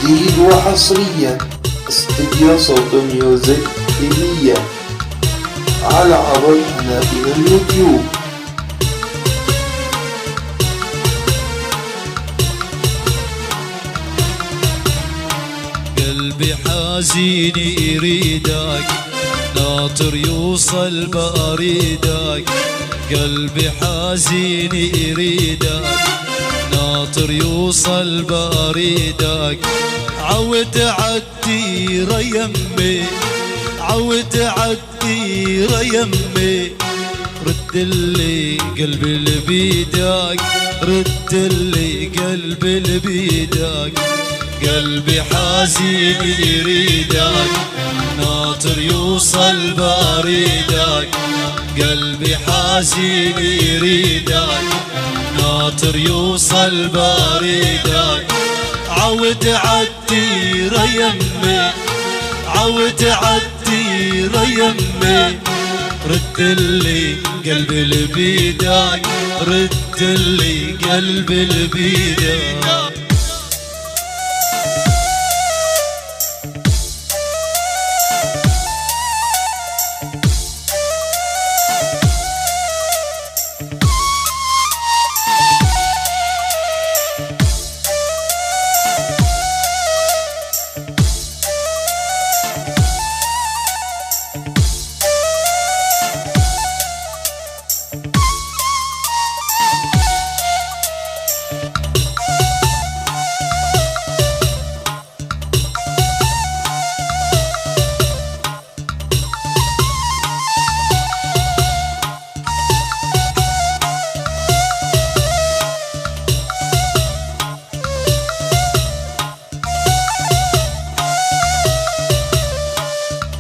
جديد وحصريا استديو صوت ميوزك إيمية على عرضنا من اليوتيوب. قلبي حزين يريدك، ناطر يوصل بريدك. قلبي حزين يريدك، ناطر يوصل بريدك. عود عالديرة يمي، عود عالديرة يمي. ردلي قلبي اللي بيدك، ردلي قلبي اللي بيدك. قلبي حزين يريدك، ناطر يوصل بريدك. قلبي حزين يريدك، ناطر يوصل بريدك. عود عالديرة يمي، عود عالديرة يمي. ردلي قلبي اللي بيدك، ردلي قلبي اللي بيدك.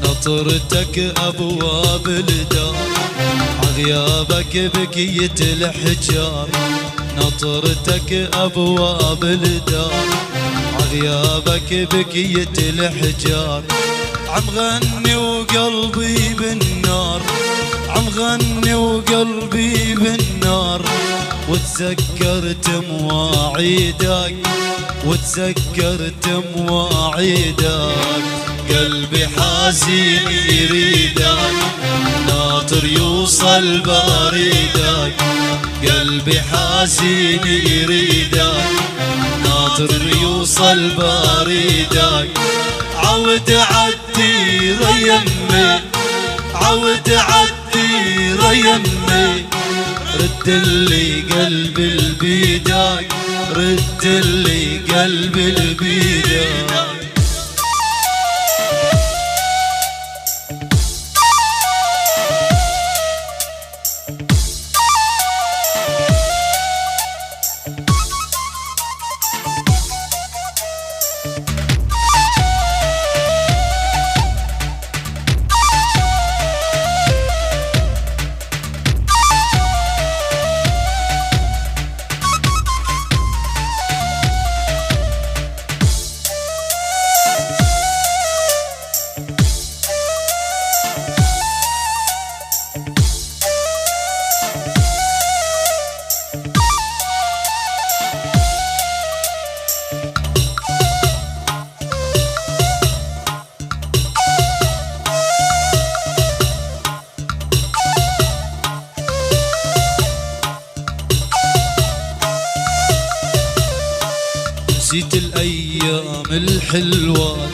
نطرتك أبواب الدار، عغيابك بكيت الحجار. نطرتك أبواب الدار، عغيابك بكيت الحجار. عم غني وقلبي بالنار، عم غني وقلبي بالنار. وتذكرت مواعيدك، وتذكرت مواعيدك. قلبي حزين يريدك، ناطر يوصل بريدك. قلبي حزين يريدك، ناطر يوصل بريدك. عود عالديرة يمي، عود عالديرة يمي. ردلي قلبي اللي بيدك، ردلي قلبي اللي بيدك. نسيت الأيام الحلوات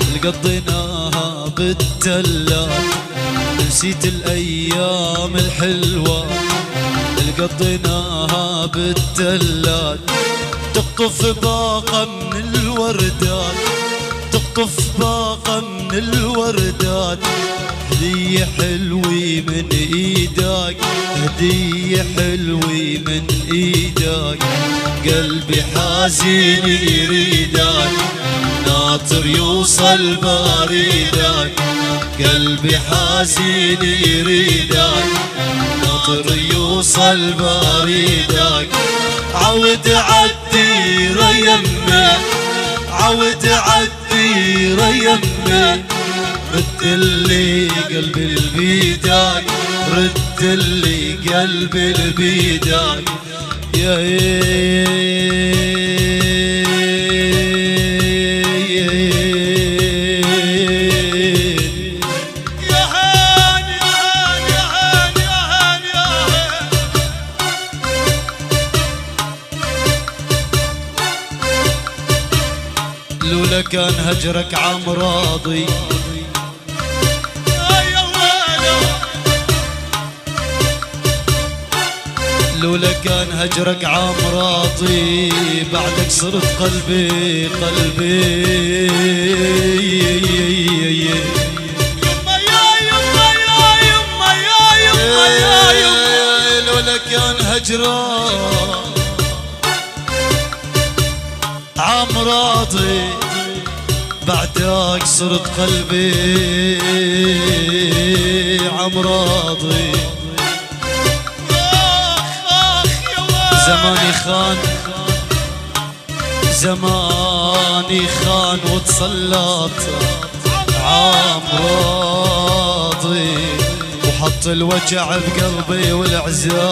اللي قضيناها بالتلات. نسيت الأيام الحلوات اللي قضيناها بالتلات. تقطف باقة من الوردات، تقطف باقة من الوردات. هدية حلوة من ايدك، هدية حلوة من ايدك. قلبي حزين يريدك، ناطر يوصل بريدك. قلبي حزين يريدك، ناطر يوصل بريدك. عود عالديرة يمي، عود عالديرة يمي. ردلي قلبي اللي بيدك، ردلي قلبي اللي بيدك. يا لولا كان هجرك عم راضي لولا كان هجرك عام راضي بعدك صرت قلبي يما يا لولا كان هجرك عام راضي بعدك صرت قلبي عم راضي زماني خان وتسلط عام راضي وحط الوجع بقلبي والعزال